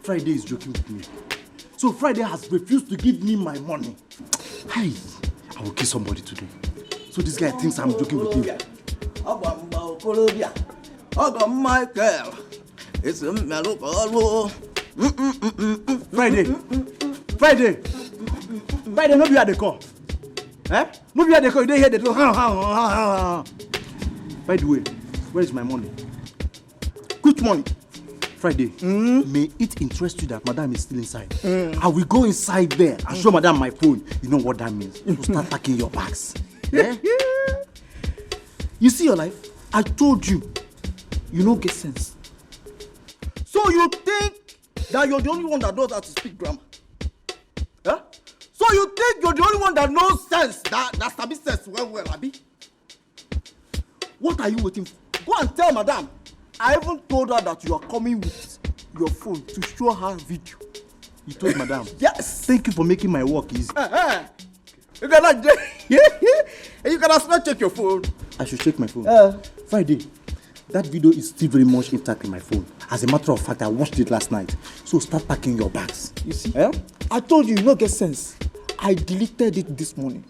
Friday is joking with me. So Friday has refused to give me my money. Hey, I will kill somebody today. So this guy thinks I'm joking with him. Michael. It's a Friday, maybe you had the call. Maybe you had the call, you didn't hear the door. By the way, where is my money? Good money. Friday, may it interest you that Madam is still inside? I will go inside there and show Madam my phone. You know what that means? You start packing your bags. You see your life? I told you, you don't get sense. So you think that you're the only one that knows how to speak grammar? Yeah? So you think you're the only one that knows sense, that Sabi sense well, Abi? What are you waiting for? Go and tell Madam. I even told her that you are coming with your phone to show her video. You told Madam? Yes. Thank you for making my work easy. You cannot check your phone. I should check my phone. Friday, that video is still very much intact in my phone. As a matter of fact, I watched it last night. So start packing your bags. You see? I told you, you don't get sense. I deleted it this morning.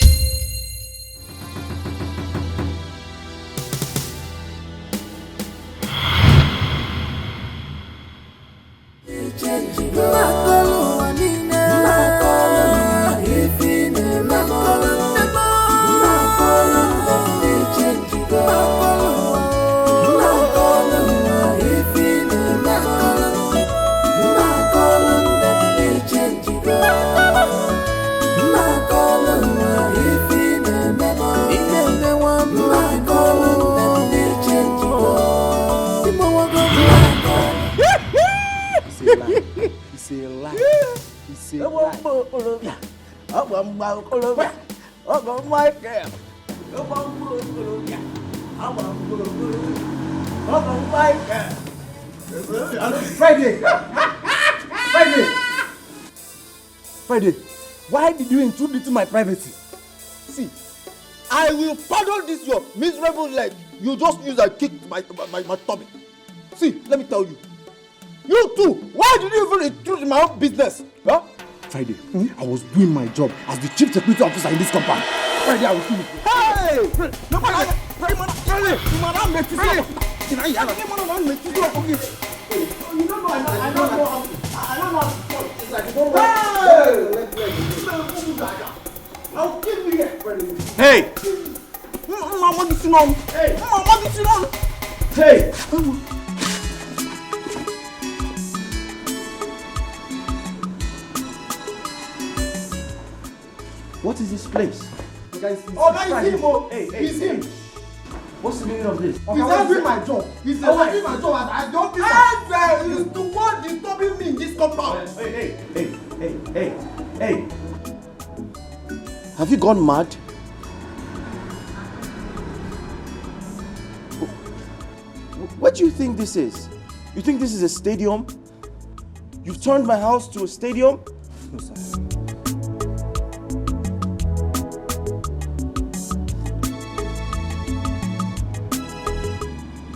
Friday, why did you intrude into my privacy? See, I will pardon this your miserable leg. You just use a kick my tummy. See, let me tell you. You too, why did you even intrude in my own business? Huh? Friday, I was doing my job as the chief security officer in this compound. Friday, I will kill you. Hey! No, Friday! You don't know, I don't know how to talk. It's like, I'll kill you here, Friday. Hey! Mama, this is on. Hey! Mama, this is on. Hey! What is this place? That is him, He's him. What's the meaning of this? He's not doing my job. He's not doing my job as the officer. He's the one disturbing me in this compound. Hey. Have you gone mad? What do you think this is? You think this is a stadium? You've turned my house to a stadium? No, sir.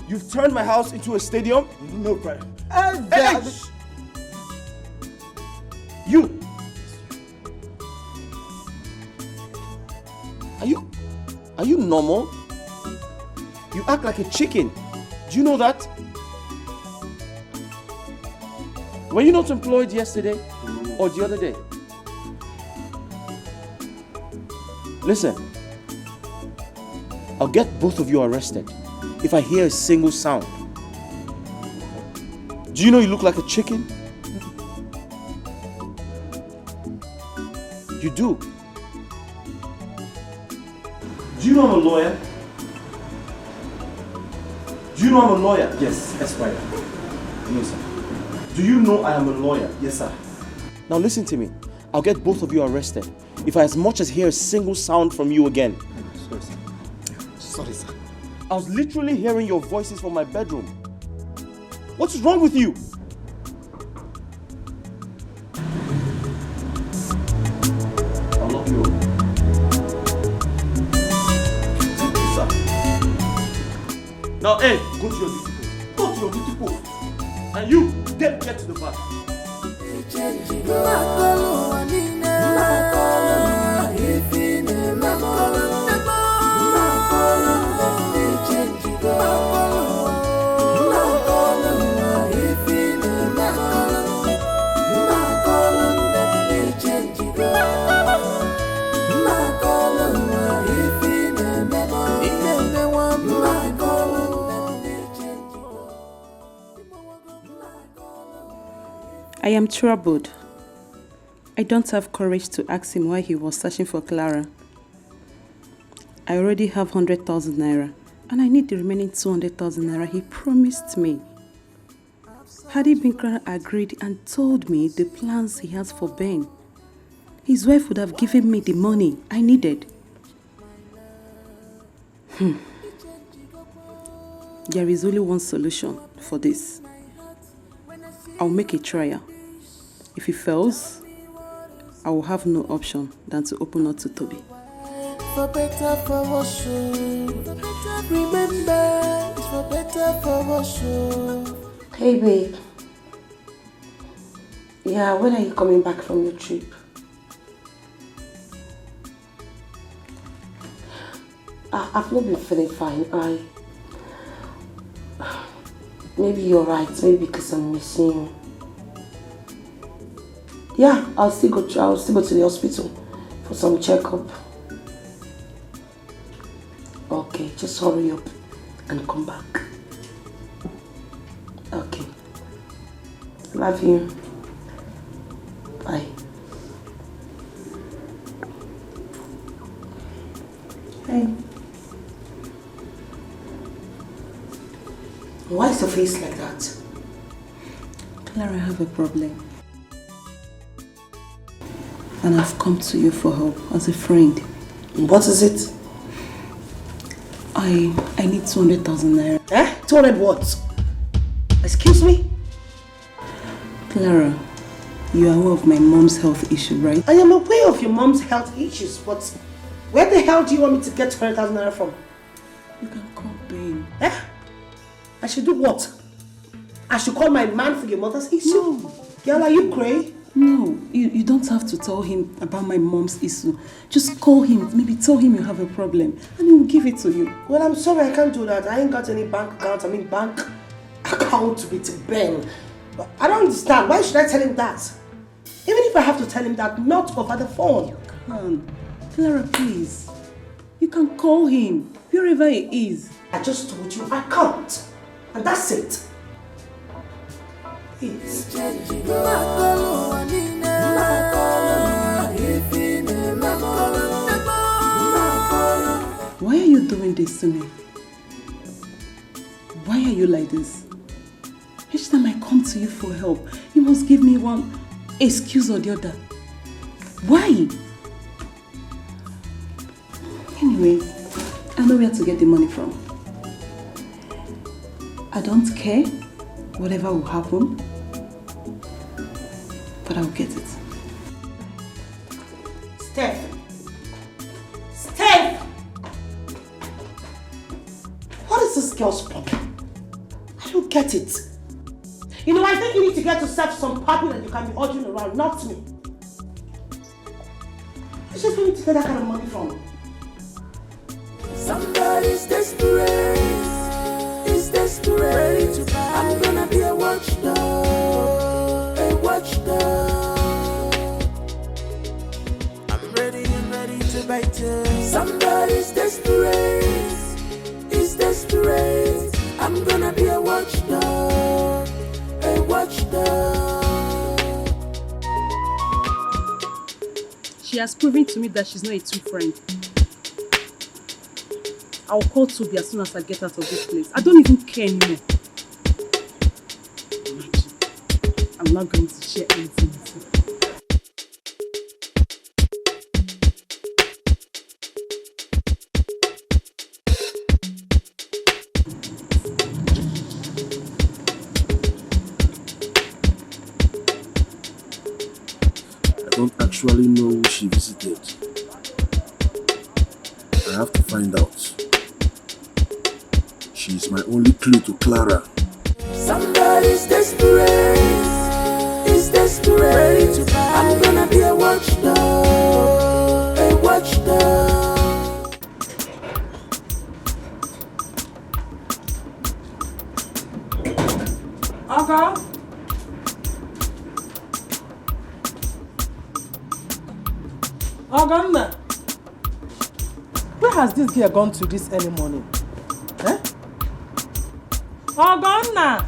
You've turned my house into a stadium? No, Friday. Hey! You! Are you normal? You act like a chicken. Do you know that? Were you not employed yesterday or the other day? Listen, I'll get both of you arrested if I hear a single sound. Do you know you look like a chicken? You do. Do you know I'm a lawyer? Do you know I'm a lawyer? Yes, Esquire. No, sir. Do you know I am a lawyer? Yes, sir. Now listen to me. I'll get both of you arrested if I as much as hear a single sound from you again. Sorry, sir. Sorry, sir. I was literally hearing your voices from my bedroom. What's wrong with you? I'll lock you up. Sir. Now, hey, go to your duty post. Go to your duty post. And you, get to the back. I am troubled. I don't have courage to ask him why he was searching for Clara. I already have 100,000 naira and I need the remaining 200,000 naira he promised me. Had he been Clara agreed and told me the plans he has for Ben, his wife would have given me the money I needed. There is only one solution for this. I'll make a trial. If he fails, I will have no option than to open up to Toby. For better, for worse, remember, it's for better, for worse. Hey babe. Yeah, when are you coming back from your trip? I've not been feeling fine. Maybe you're right. Maybe because I'm missing you. Yeah, I'll still go to the hospital for some checkup. Okay, just hurry up and come back. Okay. Love you. Bye. Hey. Why is your face like that? Clara, I have a problem. And I've come to you for help as a friend. What is it? I need 200,000 naira. 200 what? Excuse me? Clara, you are aware of my mom's health issue, right? I am aware of your mom's health issues, but where the hell do you want me to get 200,000 naira from? You can call Ben. I should do what? I should call my man for your mother's issue? No. Girl, are you crazy? No, you don't have to tell him about my mom's issue. Just call him, maybe tell him you have a problem, and he will give it to you. Well, I'm sorry, I can't do that. I ain't got any bank account. Bank account with Ben. But I don't understand. Why should I tell him that? Even if I have to tell him that, not over the phone. Come on. Clara, please. You can call him, wherever he is. I just told you I can't. And that's it. Please. Why are you doing this to me? Why are you like this? Each time I come to you for help, you must give me one excuse or the other. Why? Anyways, I know where to get the money from. I don't care whatever will happen, but I'll get it. Steph! What is this girl's problem? I don't get it. You know, I think you need to get yourself some puppy that you can be ordering around, not me. You just need to get that kind of money from. Somebody's desperate. Is desperate. I'm gonna be a watchdog. A watchdog. I'm ready to bite you. Somebody's desperate. Is desperate. I'm gonna be a watchdog. A watchdog. She has proven to me that she's not a true friend. I'll call Toby as soon as I get out of this place. I don't even care anymore. I'm not going to share anything with you. I don't actually know who she visited. I have to find out. She is my only clue to Clara. Somebody's desperate. Is desperate. desperate. I'm gonna be a watchdog, a watchdog. Aga? Aga, where has this girl gone to this early morning? Eh? Aga,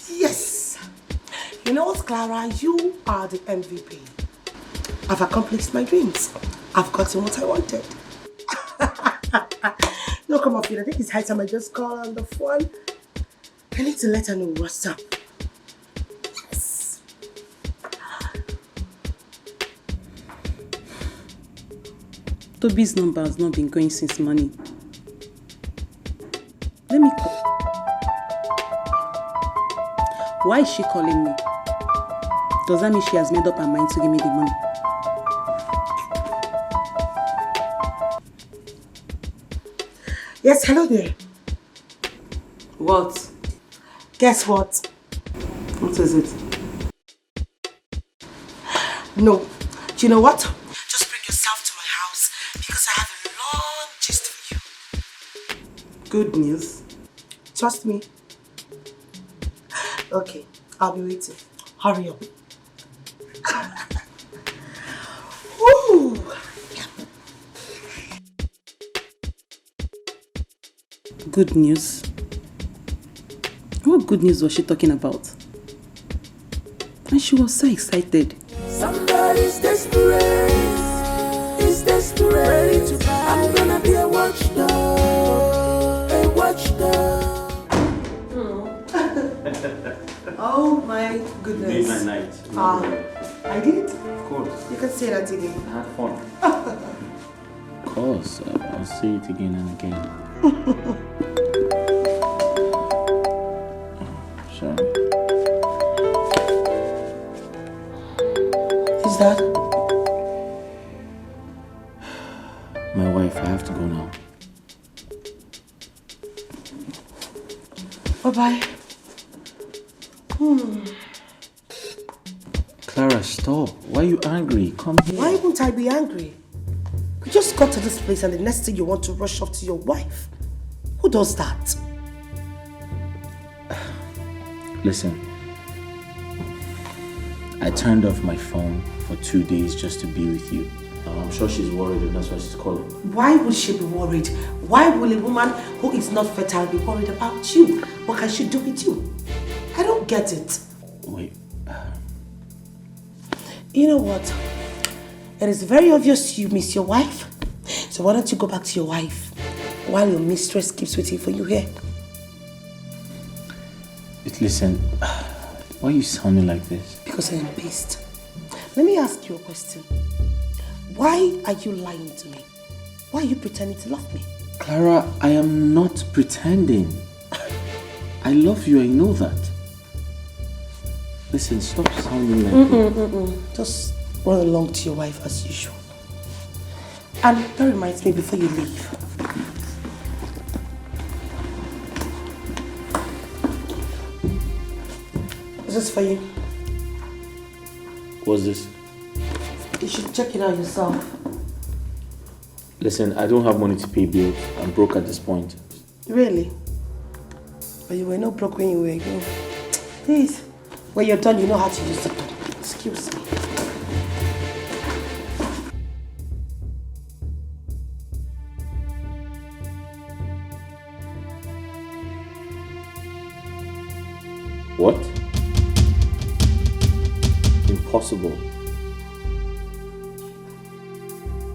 Yes! You know what, Clara? You are the MVP. I've accomplished my dreams. I've gotten what I wanted. No, come up here. I think it's high time I just call on the phone. I need to let her know what's up. Yes. Toby's number has not been going since morning. Let me call. Why is she calling me? Does that mean she has made up her mind to give me the money? Yes, hello there. What? Guess what? What is it? No. Do you know what? Just bring yourself to my house because I have a long gist for you. Good news. Trust me. Okay, I'll be waiting. Hurry up. Woo! Good news? What good news was she talking about? And she was so excited. Somebody's desperate, is desperate. I'm gonna be a watchdog, a watchdog. Oh my goodness. Made my night. I did? Of course. You can say that again. I had fun. Of course, I'll say it again and again. Sorry. Who's that? My wife, I have to go now. Bye-bye. Clara, stop. Why are you angry? Come here. Why won't I be angry? You just got to this place and the next thing you want to rush off to your wife. Who does that? Listen. I turned off my phone for 2 days just to be with you. I'm sure she's worried and that's why she's calling. Why would she be worried? Why will a woman who is not fertile be worried about you? What can she do with you? I don't get it. Wait. You know what? It is very obvious you miss your wife. So why don't you go back to your wife while your mistress keeps waiting for you here? Listen, why are you sounding like this? Because I am pissed. Let me ask you a question. Why are you lying to me? Why are you pretending to love me? Clara, I am not pretending. I love you, I know that. Listen, stop sounding like Just run along to your wife as usual. And that reminds me before you leave. This is for you. What's this? You should check it out yourself. Listen, I don't have money to pay bills. I'm broke at this point. Really? But you were not broke when you were young. Please. When you're done, you know how to use the phone. Excuse me. What? Impossible.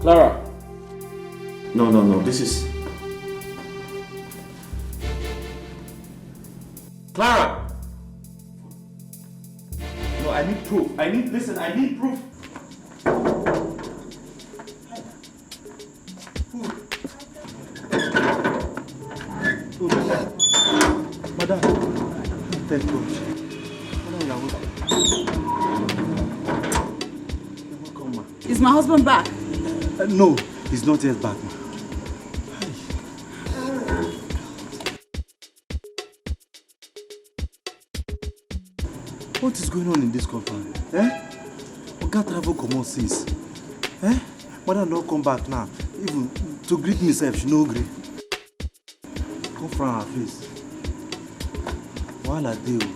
Clara! No, this is... Clara! No, I need proof. I need proof. Madam, thank God. Is my husband back? No, he's not yet back, ma. What is going on in this compound? Oga travel comot since. Mother not come back now. Even to greet me sef, she no gree. Come from her face. Wahala dey o.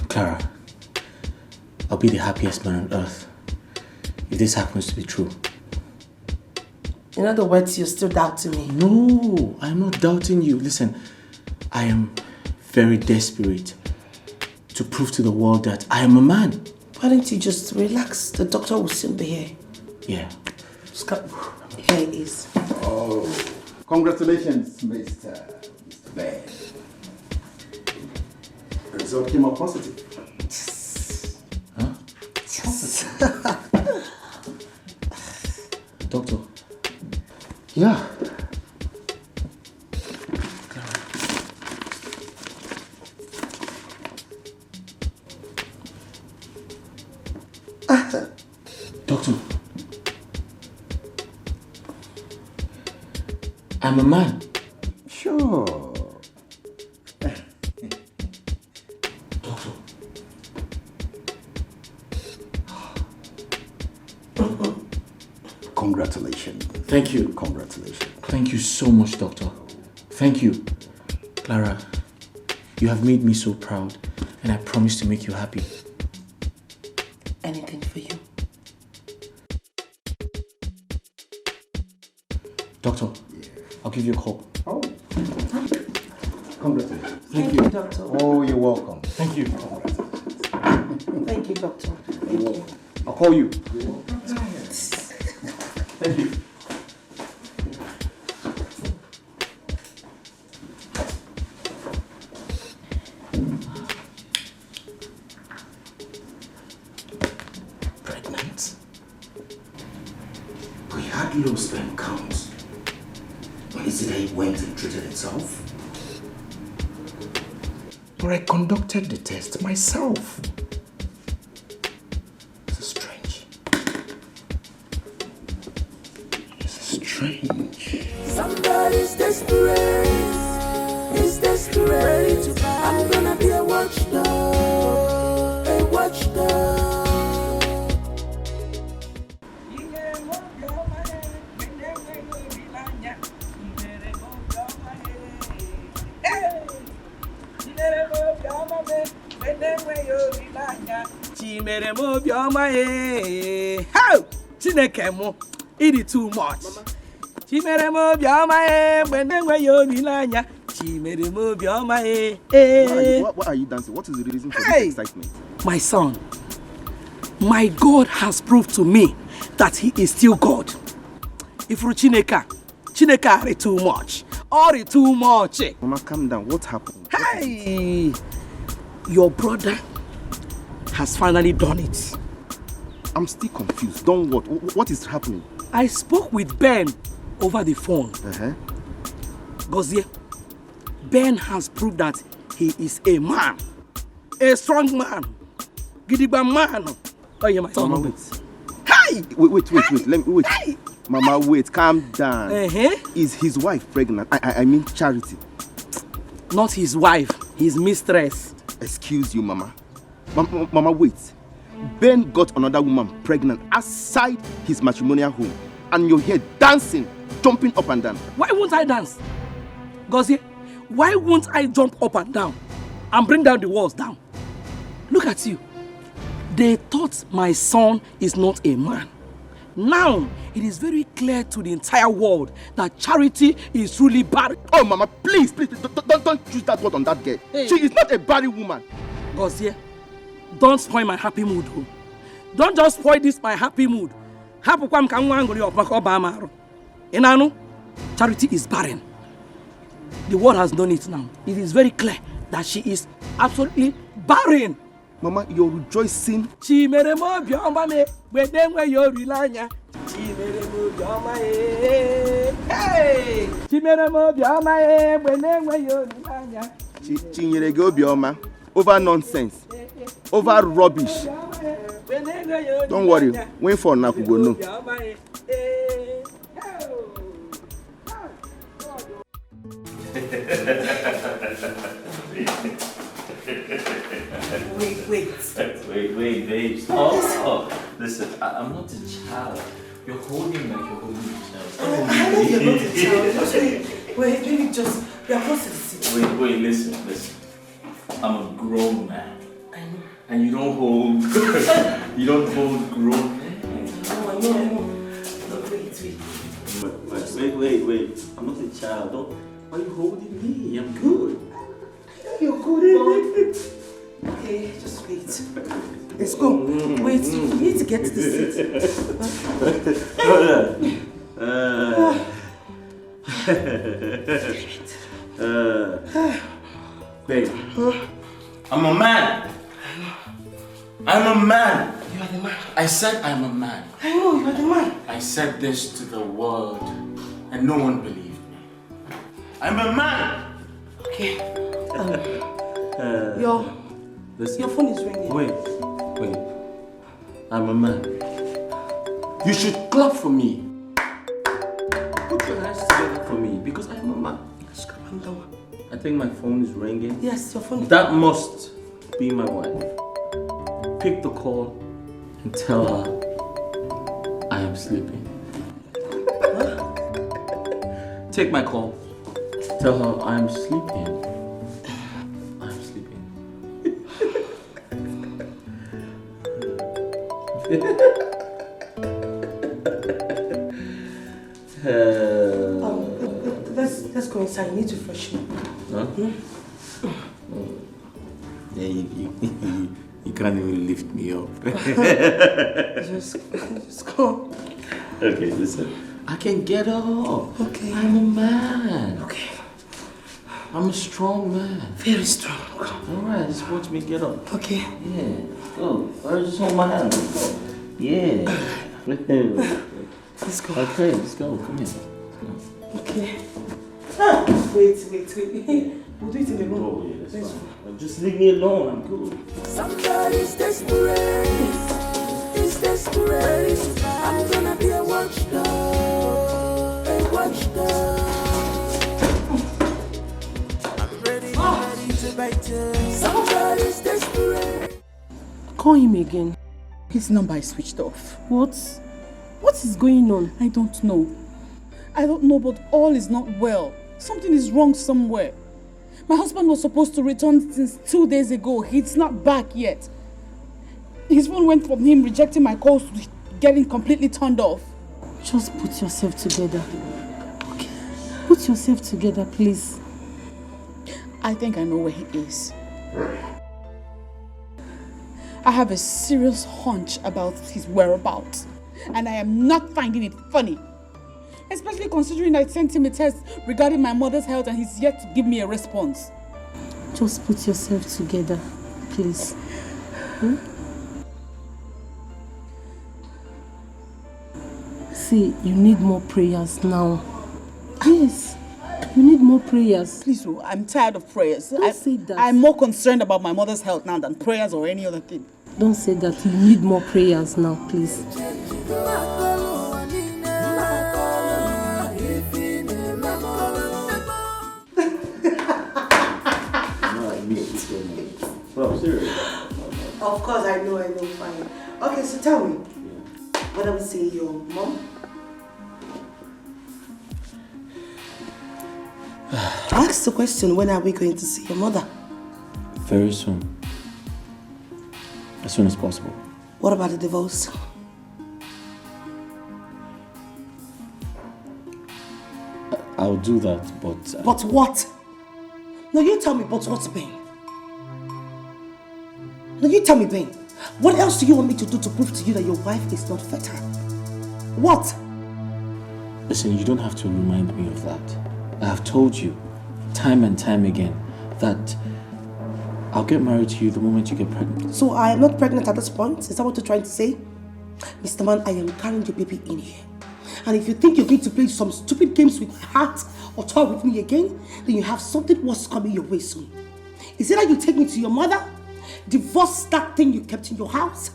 Clara, I'll be the happiest man on earth if this happens to be true. In other words, you're still doubting me. No, I'm not doubting you. Listen, I am very desperate to prove to the world that I am a man. Why don't you just relax? The doctor will soon be here. Yeah. Here he is. Oh, congratulations, Mr. Barren. The result came out positive. Huh? Doctor. Yeah. Doctor. I'm a man. Sure. Doctor. Congratulations. Thank you. Congratulations. Thank you so much, Doctor. Thank you. Clara, you have made me so proud, and I promise to make you happy. Anything for you. Doctor, I'll give you a call. Oh. Congratulations. Thank you, doctor. Oh, you're welcome. Thank you. Thank you, doctor. Thank you. I'll call you. Thank you. Pregnant? We had low sperm counts. When is it that it went and treated itself? But I conducted the test myself. This is strange. This is strange. Somebody's desperate. He's desperate. I'm gonna be a watchdog. A watchdog. Chimere mo bioma e. How? Chineke mo. It is too much. Chimere mo bioma e. Benengwe yo nilanya. Chimere mo bioma e. What are you dancing? What is the reason for Hey. this excitement? My son, my God has proved to me that he is still God. If you Chineke are too much. Or too much. Mama, calm down. What happened? Hey, your brother has finally done it. I'm still confused. Don't what? What is happening? I spoke with Ben over the phone. Gozie, Ben has proved that he is a man, a strong man, gidigba man. Oh, yeah, my son. Mama, wait. Hey! Wait. Let me wait. Hey! Mama, wait. Calm down. Uh-huh. Is his wife pregnant? I mean Charity. Not his wife, his mistress. Excuse you, Mama. Mama, wait. Ben got another woman pregnant outside his matrimonial home. And you're here dancing, jumping up and down. Why won't I dance? Gozie, why won't I jump up and down and bring down the walls down? Look at you. They thought my son is not a man. Now, it is very clear to the entire world that Charity is truly barren. Oh, Mama, please, don't use that word on that girl. Hey. She is not a barren woman. Gozie, don't spoil my happy mood. Don't just spoil this my happy mood. Charity is barren. The world has done it now. It is very clear that she is absolutely barren. Mama, you're rejoicing. Hey! Over nonsense. Over rubbish. Don't worry. Wait for now. Go no. Wait, babe. Stop. Listen, I'm not a child. You're holding like you're holding a child. I know you're not a child. Wait, maybe just, we are close to the city. Wait, listen. I'm a grown man. I know. And you don't hold grown men. No, I know. Wait. I'm not a child. Why are you holding me? I'm good. I know you're good, but... Okay, just wait. Let's go. Wait, you need to get to the seat. Babe, I'm a man. I'm a man. You are the man. I said I'm a man. I know, you are the man. I said this to the world and no one believed me. I'm a man. Okay. Your phone is ringing. Wait. I'm a man. You should clap for me. Put your hands together for me because I'm a man. I think my phone is ringing. Yes, your phone. That must be my wife. Pick the call and tell her I am sleeping. Take my call. Tell her I am sleeping. I'm sleeping. Let's go inside. You need to freshen up. Huh? Yeah, you can't even lift me up. Just go. Okay, listen. I can get up. Okay. I'm a man. Okay. I'm a strong man. Very strong. Alright, just watch me get up. Okay. Yeah. Go. Just hold my hand. Yeah. Let's go. Okay, let's go. Come here. Okay. Wait. We'll do it in the room. Oh, yeah, that's fine. Just leave me alone. I'm cool. Somebody's desperate. It's desperate. I'm gonna be a watchdog. A watchdog. I'm ready to bite you. Somebody's desperate. Call him again. His number is switched off. What is going on? I don't know, but all is not well. Something is wrong somewhere. My husband was supposed to return since 2 days ago. He's not back yet. His phone went from him rejecting my calls to getting completely turned off. Just put yourself together. Okay. Put yourself together, please. I think I know where he is. I have a serious hunch about his whereabouts, and I am not finding it funny. Especially considering I sent him a test regarding my mother's health and he's yet to give me a response. Just put yourself together, please. See, you need more prayers now. Yes, you need more prayers. Please, I'm tired of prayers. Don't say that. I'm more concerned about my mother's health now than prayers or any other thing. Don't say that. You need more prayers now, please. Well, I'm serious. Of course, I know, fine. Okay, so tell me, when are we seeing your mom? Ask the question, when are we going to see your mother? Very soon. As soon as possible. What about the divorce? I'll do that, but... But what? No, you tell me, but what's Ben? No, you tell me, Ben. What else do you want me to do to prove to you that your wife is not fertile? What? Listen, you don't have to remind me of that. I have told you, time and time again, that I'll get married to you the moment you get pregnant. So I am not pregnant at this point? Is that what you're trying to say? Mr. Man, I am carrying your baby in here. And if you think you're going to play some stupid games with my heart or toy with me again, then you have something worse coming your way soon. Is it that you take me to your mother, divorce that thing you kept in your house,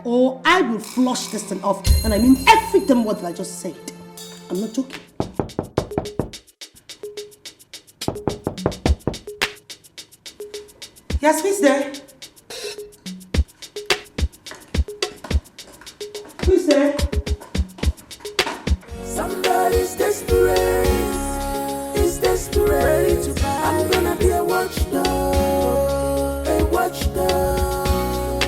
or I will flush this thing off, and I mean every damn word that I just said. I'm not joking. Yes, who's there? Who's there? Somebody's desperate. Is desperate. I'm gonna be a watchdog. A watchdog.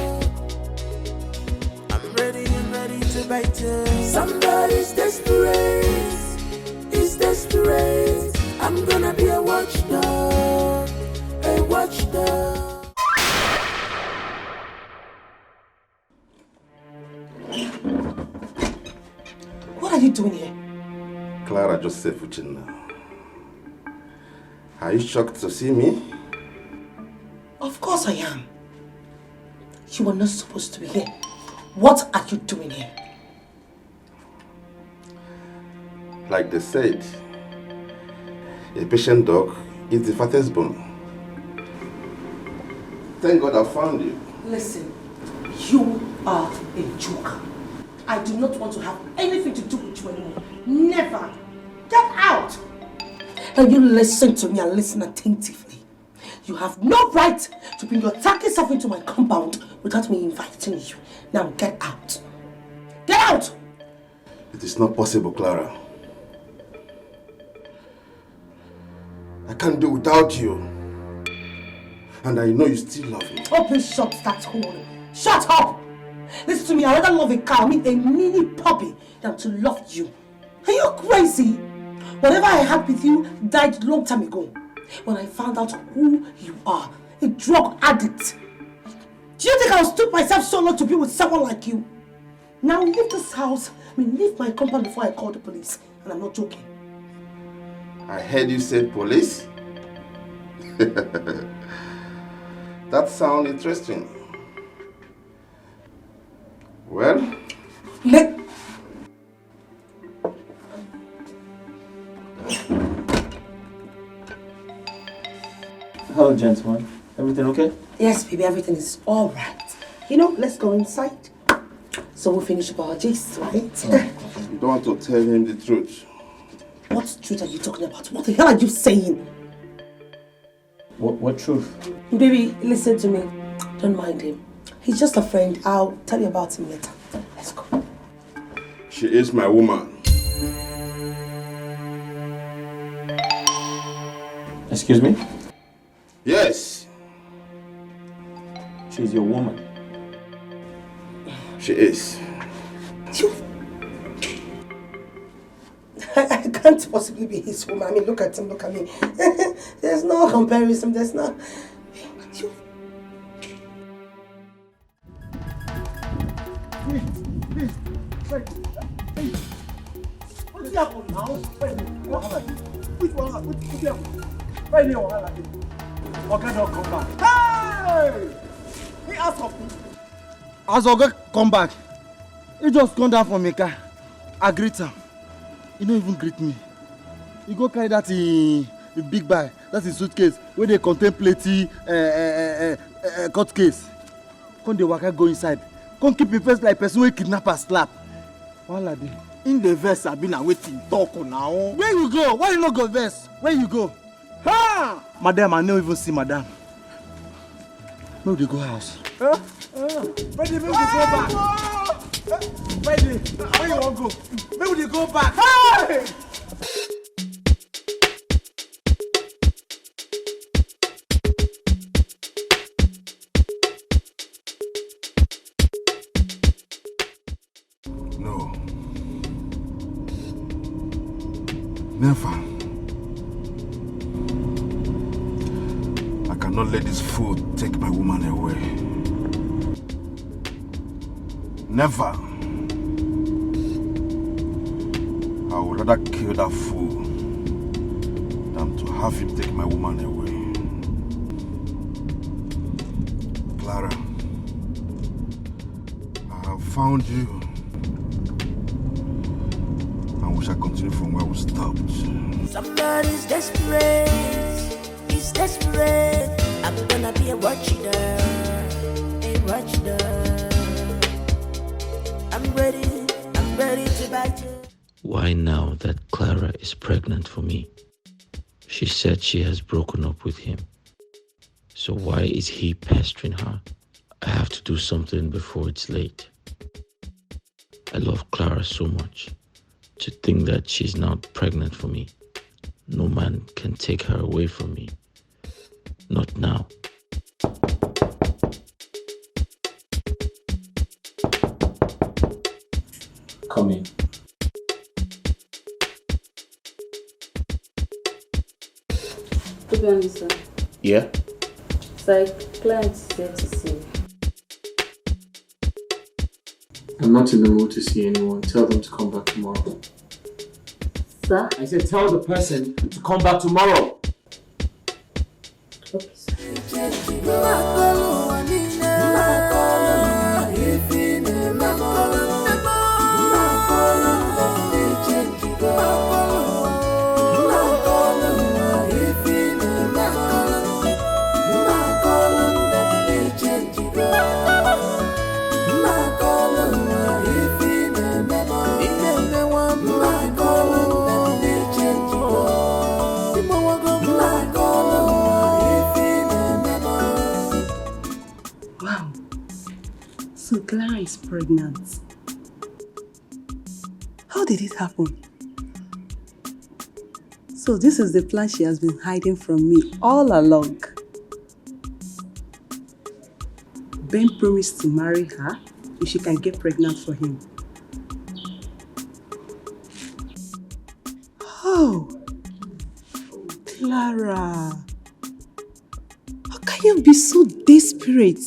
I'm ready to bite you. Somebody's desperate. Is desperate. I'm gonna be a watchdog. A watchdog. What are you doing here? Clara Joseph Uchenna. Are you shocked to see me? Of course I am. You are not supposed to be here. What are you doing here? Like they said, a patient dog is the fattest bone. Thank God I found you. Listen, you are a joke. I do not want to have anything to do with you anymore. Never. Get out. Now you listen to me and listen attentively. You have no right to bring your tacky self into my compound without me inviting you. Now get out. Get out! It is not possible, Clara. I can't do without you. And I know you still love me. Oh, please shut that hole. Shut up! Listen to me, I rather love a cow, I mean a mini puppy, than to love you. Are you crazy? Whatever I had with you died long time ago. When I found out who you are, a drug addict. Do you think I'll stoop myself so low to be with someone like you? Now leave this house, leave my compound before I call the police. And I'm not joking. I heard you said police. That sounds interesting. Well, Hello, gentlemen. Everything okay? Yes, baby, everything is all right. You know, let's go inside. So we'll finish up our gist, right? You don't want to tell him the truth. What truth are you talking about? What the hell are you saying? What truth? Baby, listen to me. Don't mind him. He's just a friend. I'll tell you about him later. Let's go. She is my woman. Excuse me? Yes. She's your woman. She is. You... I can't possibly be his woman. I mean, look at him, look at me. There's no comparison, there's no... You... Please, wait. What's happening now? Which one? What's happening? Right here, Oga don't come back. Hey! He asked of me. As Oga come back, he just come down from my car. I greet him. He don't even greet me. He go carry that in big bag. That's his suitcase where they contain plenty court case. Come the waka go inside. Come keep him face like person wey kidnapper slap. Wala dey. In the verse I been waiting talk now. Where you go? Why you not go verse? Where you go? Ha! Madam, I don't even see madam. Make we go house. Brady, make we go back. Brady, where you want to go? Make we go back. Hey! No. Never. I cannot let this fool take my woman away. Never. I would rather kill that fool than to have him take my woman away. Clara, I have found you. And we shall continue from where we stopped. Somebody's desperate. He's desperate. I'm gonna be a watchdog. A watchdog. I'm ready to bite you. Why now that Clara is pregnant for me? She said she has broken up with him. So why is he pestering her? I have to do something before it's late. I love Clara so much. To think that she's now pregnant for me. No man can take her away from me. Not now. Come in. Good morning, sir. Yeah? Client said to see you. I'm not in the mood to see anyone. Tell them to come back tomorrow. Sir? I said tell the person to come back tomorrow. Okay, sir. So Clara is pregnant. How did it happen? So this is the plan she has been hiding from me all along. Ben promised to marry her if she can get pregnant for him. Oh, Clara. How can you be so desperate?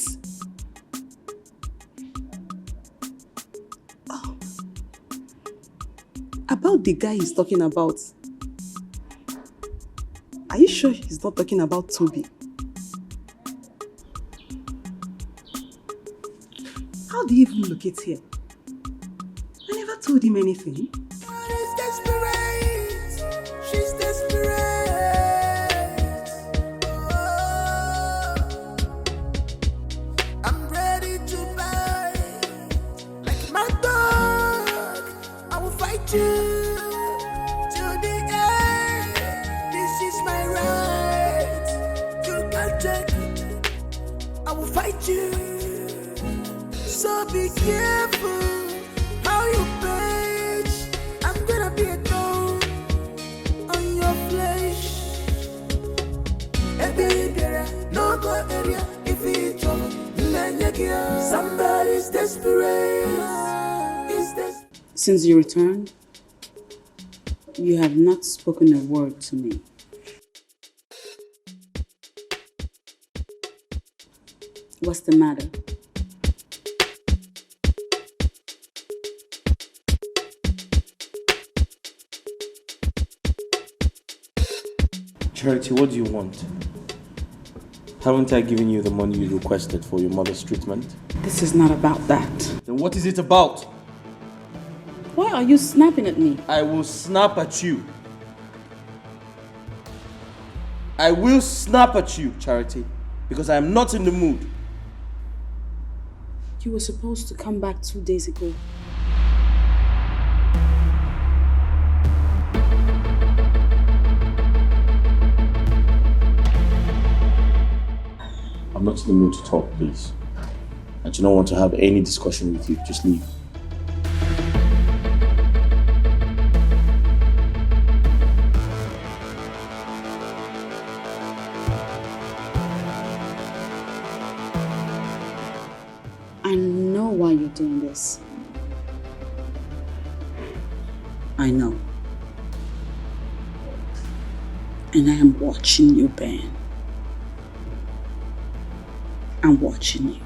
About the guy he's talking about. Are you sure he's not talking about Toby? How do you even locate here? I never told him anything. She's desperate. She's desperate. Oh, I'm ready to bite. Like my dog, I will fight you. Fight you, so be careful how you bitch. I'm gonna be a thorn on your flesh. No go area if it's trouble. Somebody's desperate. Since you returned, you have not spoken a word to me. What's the matter? Charity, what do you want? Haven't I given you the money you requested for your mother's treatment? This is not about that. Then what is it about? Why are you snapping at me? I will snap at you. I will snap at you, Charity, because I am not in the mood. You were supposed to come back 2 days ago. I'm I'm not in the mood to talk, please. I do not want to have any discussion with you. Just leave. I know why you're doing this. I know. And I am watching you, Ben. I'm watching you.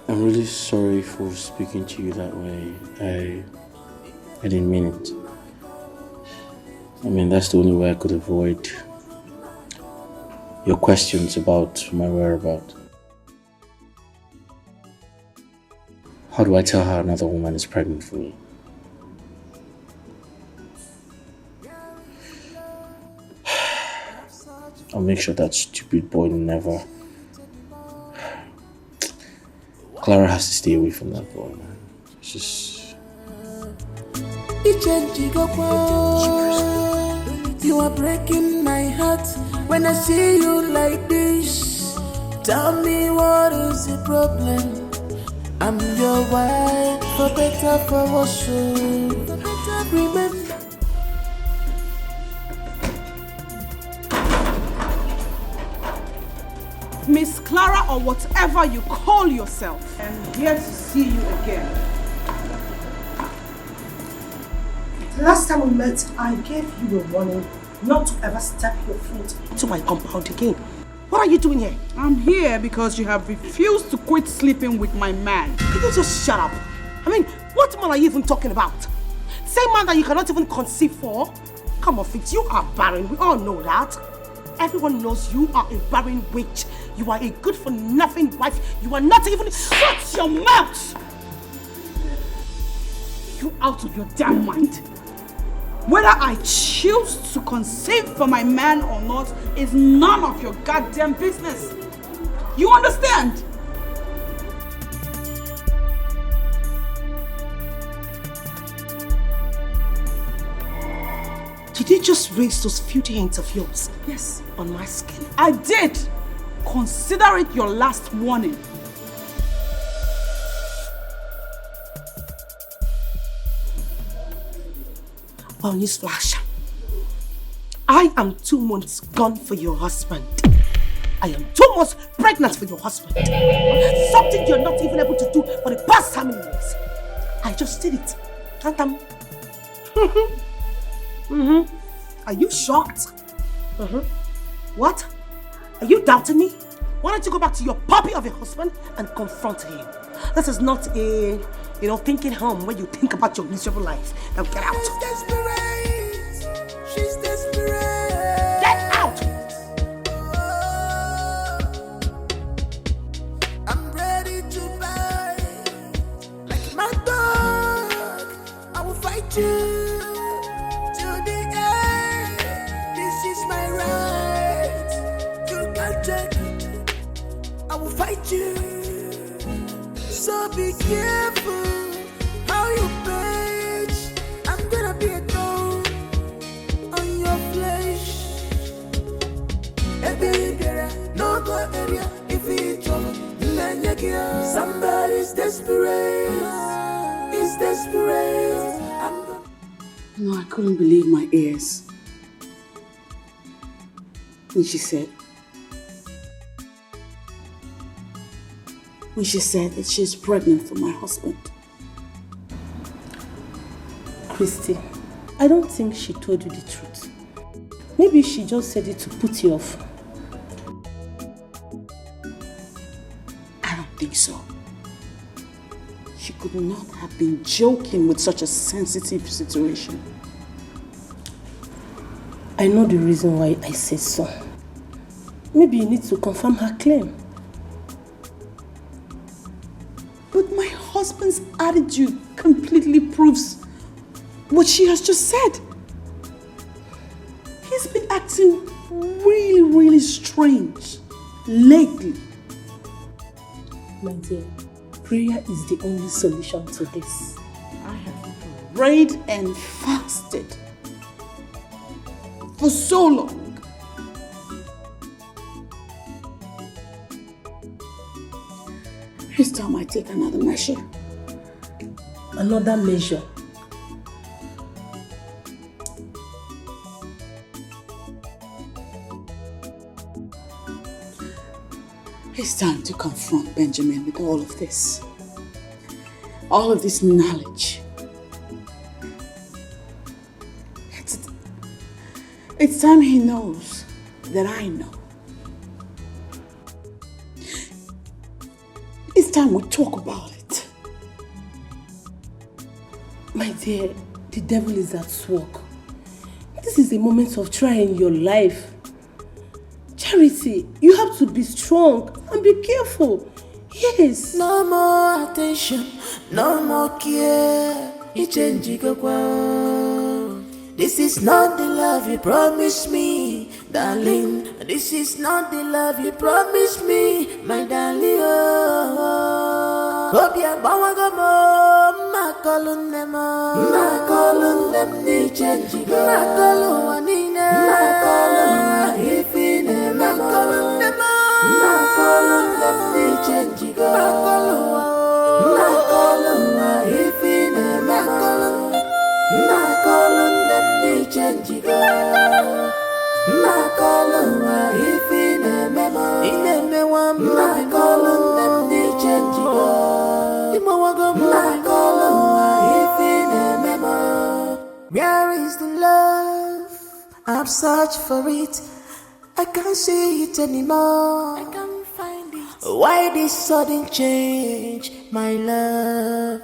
I'm really sorry for speaking to you that way. I didn't mean it. I mean, that's the only way I could avoid your questions about my whereabouts. How do I tell her another woman is pregnant for me? I'll make sure that stupid boy never... Clara has to stay away from that boy, man. It's just... You are breaking my heart when I see you like this. Tell me what is the problem? I'm your wife, for better, for worse. Remember. Miss Clara, or whatever you call yourself, I'm here to see you again. The last time we met, I gave you a warning not to ever step your foot into my compound again. What are you doing here? I'm here because you have refused to quit sleeping with my man. Can you just shut up? I mean, what man are you even talking about? Same man that you cannot even conceive for? Come off it, you are barren, we all know that. Everyone knows you are a barren witch. You are a good-for-nothing wife. You are not even... Shut your mouth! You out of your damn mind? Whether I choose to conceive for my man or not is none of your goddamn business. You understand? Did you just raise those filthy hands of yours? Yes. On my skin? I did. Consider it your last warning. Well, newsflash. I am 2 months gone for your husband. I am 2 months pregnant for your husband. Something you're not even able to do for the past how many years. I just did it. Tantam. Are you shocked? What? Are you doubting me? Why don't you go back to your puppy of a husband and confront him? This is not a, thinking home where you think about your miserable life. Now get out. She's desperate. She's desperate. Get out! I'm ready to bite. Like my dog, I will fight you. Fight you, so be careful how you page. I'm gonna be a thorn on your flesh. Every girl, no go area if it's trouble. Somebody's desperate. He's desperate. No, I couldn't believe my ears. When she said that she's pregnant for my husband. Christy, I don't think she told you the truth. Maybe she just said it to put you off. I don't think so. She could not have been joking with such a sensitive situation. I know the reason why I say so. Maybe you need to confirm her claim. But my husband's attitude completely proves what she has just said. He's been acting really, really strange lately. My dear, prayer is the only solution to this. I have prayed and fasted for so long. It's time I take another measure. Another measure? It's time to confront Benjamin with all of this. All of this knowledge. It's time he knows that I know. It's time we talk about it. My dear, the devil is at work. This is a moment of trial in your life. Charity, you have to be strong and be careful. Yes. No more attention, no more care. This is not the love you promised me, darling. This is not the love you promised me, my darling. Kobia bawagamo, makalun them ni change go. Makalun wanina, makalun ifine, makalun them ni change go. Makalun ifine, makalun them ni change go. Makalun ifine, ineme wa makalun them ni change go. Where is the love? I've searched for it. I can't see it anymore. I can't find it. Why this sudden change, my love?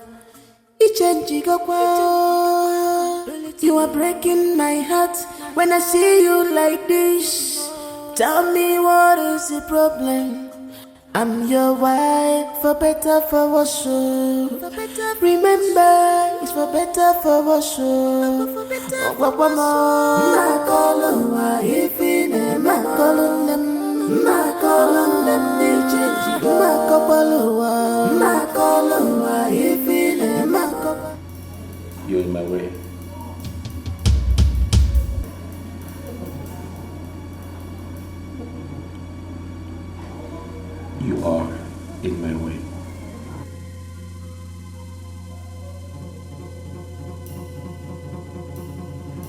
You are breaking my heart when I see you like this. Tell me what is the problem? I'm your wife, for better, for worse. Remember, it's for better, for worse. You're in my way. You are in my way.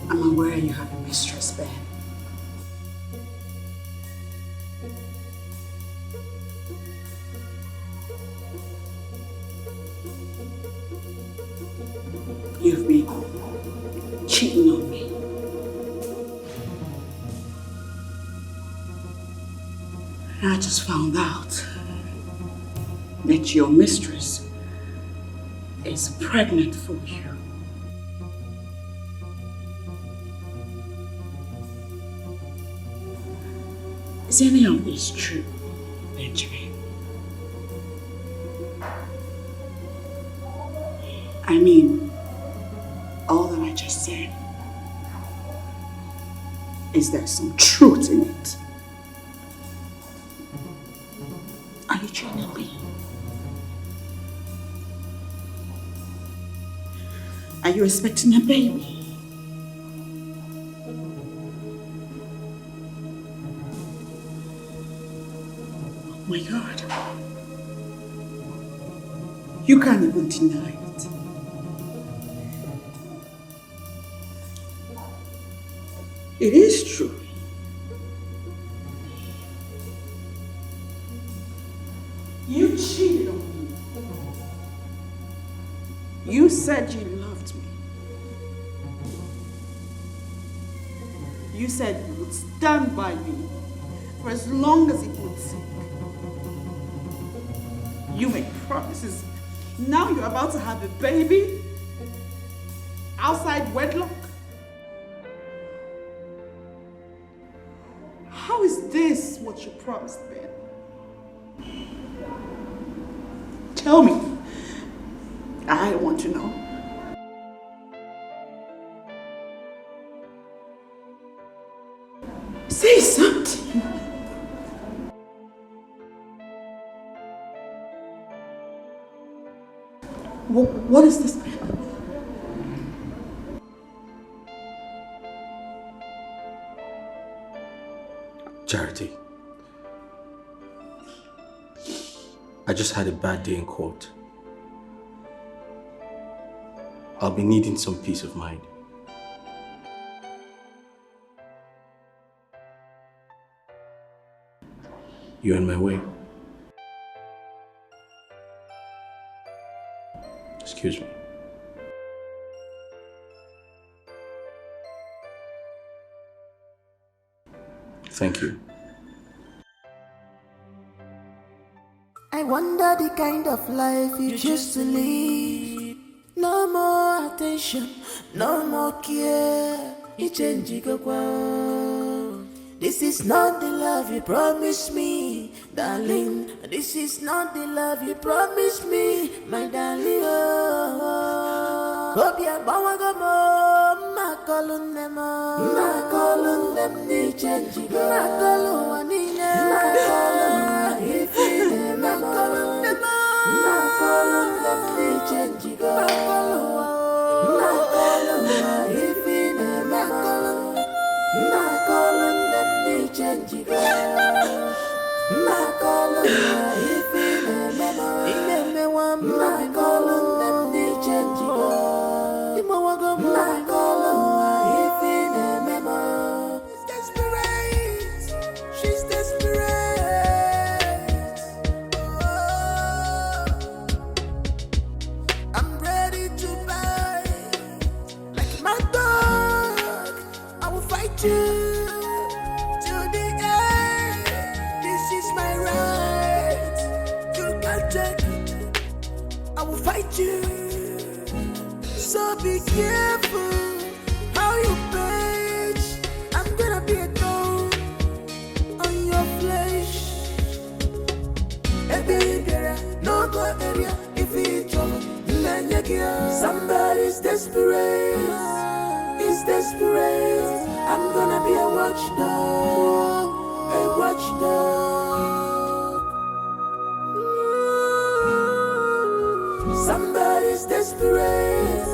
I'm aware you have a mistress, Ben. You've been cheating on me. I just found out that your mistress is pregnant for you. Is any of this true, Benjamin? I mean, all that I just said. Is there some truth in it? Are you trying to be? Are you expecting a baby? Oh my God. You can't even deny it. It is true. You cheated on me. You said you loved me. You said you would stand by me for as long as it would take. You made promises. Now you're about to have a baby outside wedlock. How is this what you promised, Ben? Tell me. I want to know. Say something. What is this? Charity. I just had a bad day in court. I'll be needing some peace of mind. You're in my way. Excuse me. Thank you. I wonder the kind of life you choose to live. No more attention, no more care. This is not the love you promised me, darling. This is not the love you promised me, my darling. Hope you're ni change She's desperate. I'm ready to buy like my dog. I will fight you to the end. This is my right. You can't take it. I will fight you. So be careful how you page. I'm gonna be a thorn on your flesh. No go area if it's trouble. Somebody's desperate. He's desperate. I'm gonna be a watchdog. A watchdog. Somebody's desperate.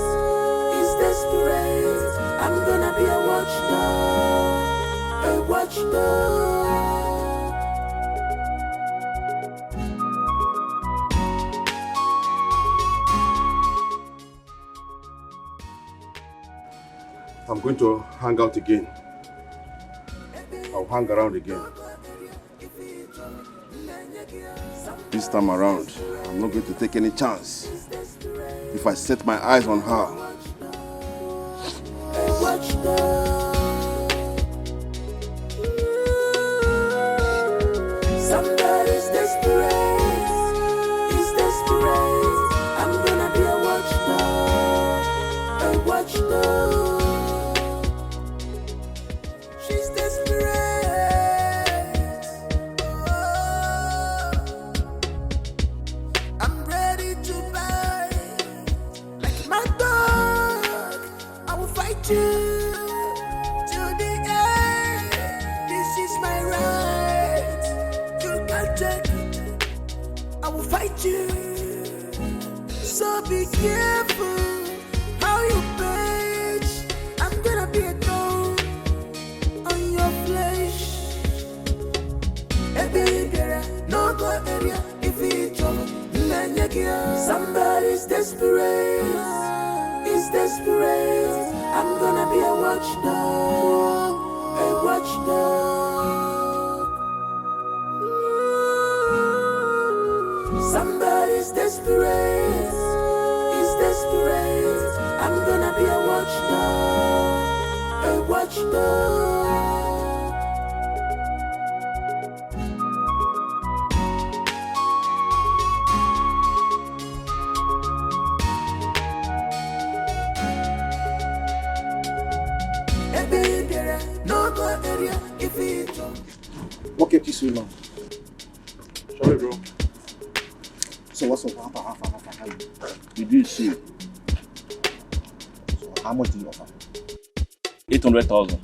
He's desperate. I'm gonna be a watchdog. A watchdog. I'm going to hang out again. I'll hang around again. This time around, I'm not going to take any chance. If I set my eyes on her, somebody's desperate. He's desperate. I'm gonna be a watchdog. A watchdog. She's desperate. Oh, I'm ready to buy like my dog. I will fight you to the end. This is my right. You can't take it. I will fight you. So be careful how you page. I'm gonna be a thorn on your flesh. No go area if it's trouble. Somebody's desperate. He's desperate. I'm gonna be a watchdog. A watchdog. Somebody's desperate. He's desperate. I'm gonna be a watchdog. A watchdog. No go area if it's What kept you so long? sorry, bro. So what's up? How you did see. So how much do you offer? 800,000.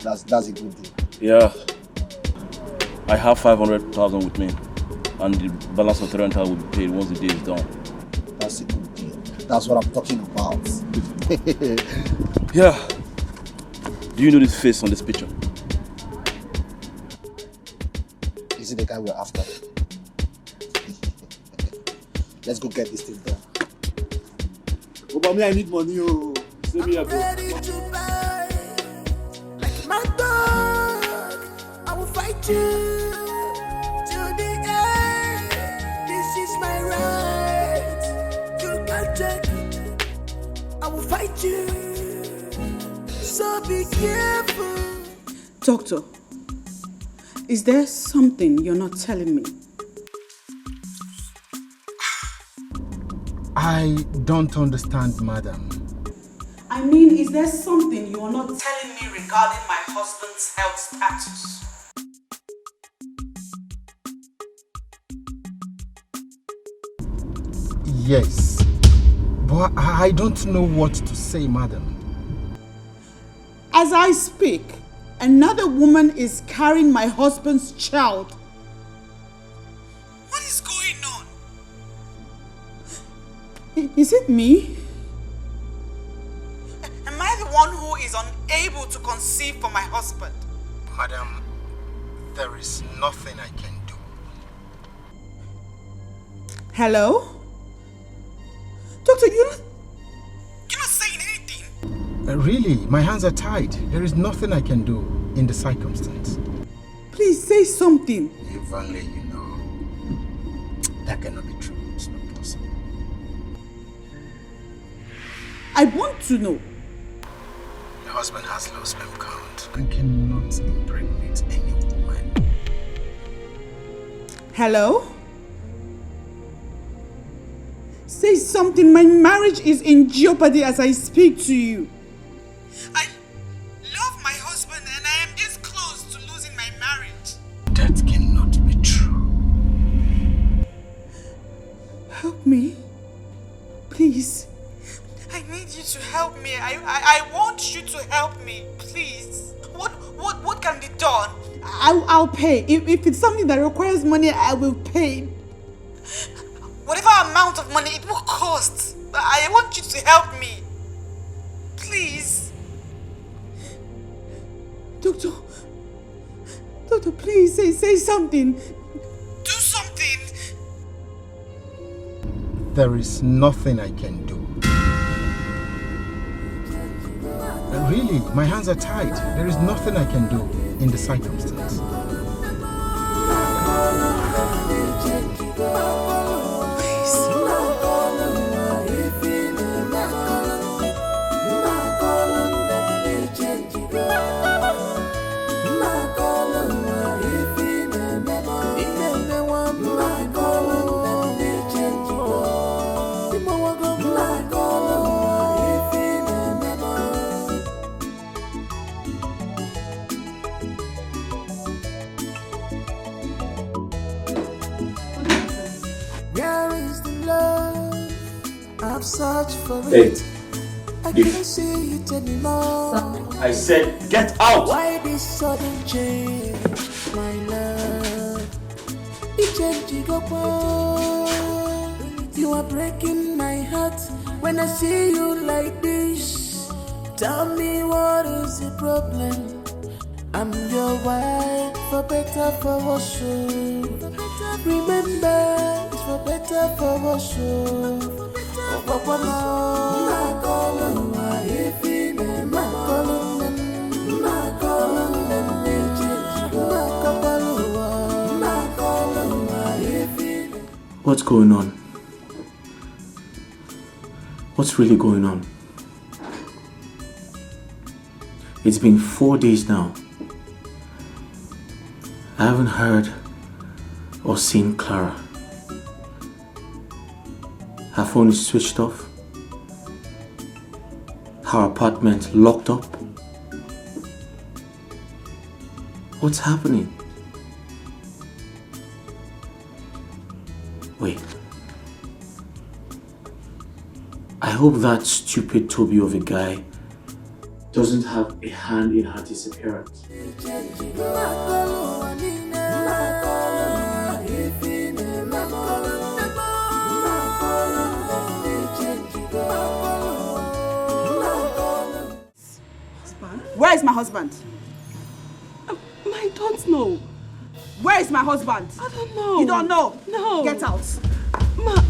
That's a good deal. Yeah. I have 500,000 with me. and the balance of the rental will be paid once the day is done. That's a good deal. That's what I'm talking about. Yeah. Do you know this face on this picture? Is it the guy we're after? Let's go get this thing done. Oh, but me, I need money. Oh, save me a bit. Ready to buy, like my dog. I will fight you to the end. This is my right. You can't take it. I will fight you. So be careful. Doctor, is there something you're not telling me? I don't understand, madam. I mean, is there something you are not telling me regarding my husband's health status? Yes, but I don't know what to say, madam. As I speak, another woman is carrying my husband's child. What is going on? Is it me? Am I the one who is unable to conceive for my husband? Madam, there is nothing I can do. Hello? Doctor, you're not saying anything. Really, my hands are tied. There is nothing I can do in the circumstance. Please say something. If only you know. That cannot be true. It's not possible. I want to know. Your husband has low sperm count and cannot impregnate any woman. Hello? Say something. My marriage is in jeopardy as I speak to you. I love my husband and I am this close to losing my marriage. That cannot be true. Help me. Please. I need you to help me. I want you to help me. Please. What can be done? I'll pay. If it's something that requires money, I will pay. Whatever amount of money it will cost. I want you to help me. Please. Doctor, please say something. Do something. There is nothing I can do. Really, my hands are tied. There is nothing I can do in the circumstance. I've searched for Hey, it. I can't see it anymore. I said, get out! Why this sudden change, my love? It changed you are breaking my heart when I see you like this. Tell me what is the problem? I'm your wife, for better, for worse. Remember, it's for better, for worse. What's going on? What's really going on? It's been 4 days now. I haven't heard or seen Clara. Her phone is switched off. Her apartment locked up. What's happening? Wait. I hope that stupid Toby of a guy doesn't have a hand in her disappearance. Where's my husband? I don't know. Where is my husband? I don't know. You don't know? No. Get out. Madam.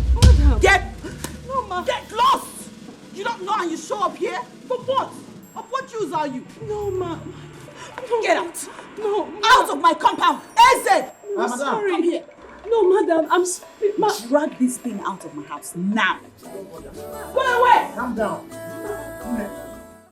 No, ma. Get lost! You don't know and you show up here? For what? Of what use are you? No, ma. No. Get out. No. Out of my compound. Eze! I'm sorry. Come here. No, madam, I'm sorry. Drag this thing out of my house now. Go away! Calm down.